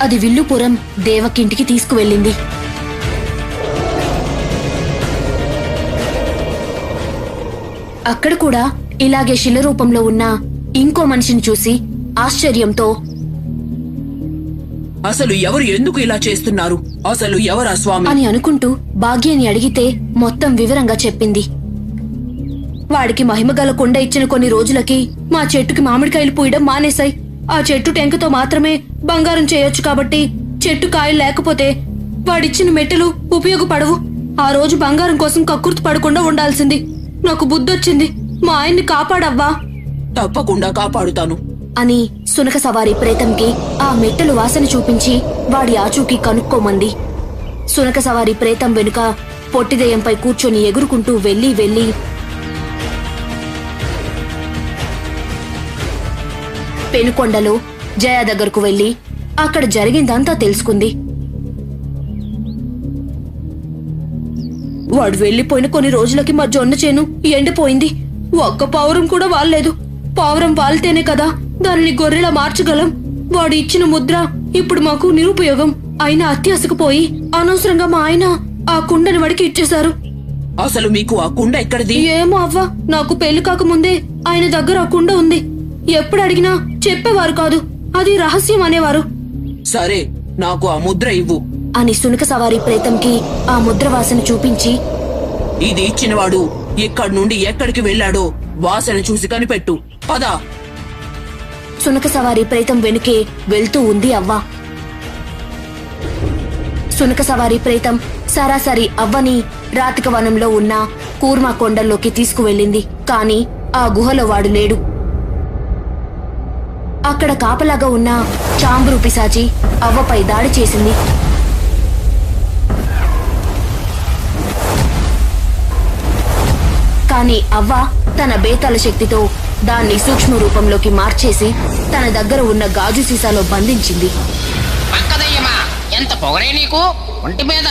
అది విల్లుపురం దేవకింటికి తీసుకువెళ్ళింది. అక్కడ కూడా ఇలాగే శిల రూపంలో ఉన్న ఇంకో మనిషిని చూసి ఆశ్చర్యంతో, అసలు ఎవరు ఎందుకు ఇలా చేస్తున్నారు? అసలు ఎవరా స్వామి అని అనుకుంటూ భాగ్యని అడిగితే మొత్తం వివరంగా చెప్పింది. వాడికి మహిమగల కొండ ఇచ్చిన కొన్ని రోజులకి మా చెట్టుకి మామిడికాయలు పూయడం మానేశాయి. ఆ చెట్టు టెంకతో మాత్రమే బంగారం చేయొచ్చు కాబట్టి చెట్టు కాయలు లేకపోతే వాడిచ్చిన మెట్టెలు ఉపయోగపడవు. ఆ రోజు బంగారం కోసం కక్కుర్తి పడకుండా ఉండాల్సింది. నాకు బుద్ధొచ్చింది. మా ఆయన్ని కాపాడవ్వా. తప్పకుండా కాపాడుతాను అని సునక సవారి ప్రేతంకి ఆ మెట్టెలు వాసన చూపించి వాడి ఆచూకీ కనుక్కోమంది. సునక సవారి ప్రేతం వెనుక పొట్టిదెయ్యంపై కూర్చొని ఎగురుకుంటూ వెళ్లి పెనుకొండలో జయ దగ్గరకు వెళ్లి అక్కడ జరిగిందంతా తెలుసుకుంది. వాడు వెళ్లిపోయిన కొన్ని రోజులకి మా జొన్న చేను ఎండిపోయింది. ఒక్క పావురం కూడా వాల్లేదు. పావురం వాలితేనే కదా దానిని గొర్రెలా మార్చగలం. వాడు ఇచ్చిన ముద్ర ఇప్పుడు మాకు నిరుపయోగం. అయినా అత్యాశకు పోయి అనవసరంగా మా ఆయన ఆ కుండని వాడికి ఇచ్చేశారు. అసలు మీకు ఆ కుండ ఎక్కడిది? ఏమో అవ్వ, నాకు పెళ్లి కాకముందే ఆయన దగ్గర ఆ కుండ ఉంది. ఎప్పుడు అడిగినా చెప్పేవారు కాదు. అది రహస్యం అనేవారు. సరే, నాకు ఆ ముద్ర ఇవ్వు అని సునక సవారి ప్రేతంకి ఆ ముద్ర వాసన చూపించి, ఇది ఇచ్చినవాడు ఇక్కడి నుండి ఎక్కడికి వెళ్ళాడో వాసన చూసి కనిపెట్టు. పదా. సునక సవారి ప్రేతం వెనుకే వెళ్తూ ఉంది అవ్వ. సునక సవారి ప్రేతం సరాసరి అవ్వని రాతిక వనంలో ఉన్న కూర్మా కొండల్లోకి తీసుకువెళ్ళింది. కాని ఆ గుహలో వాడు లేడు. అక్కడ కాపలాగా ఉన్న చాంబరు పిశాచి అవ్వపై దాడి చేసింది. కాని అవ్వ తన బేతాళ శక్తితో దాన్ని సూక్ష్మ రూపంలోకి మార్చేసి తన దగ్గర ఉన్న గాజు సీసాలో బంధించింది. ఎంత పొగరే నీకు ఒంటి మీద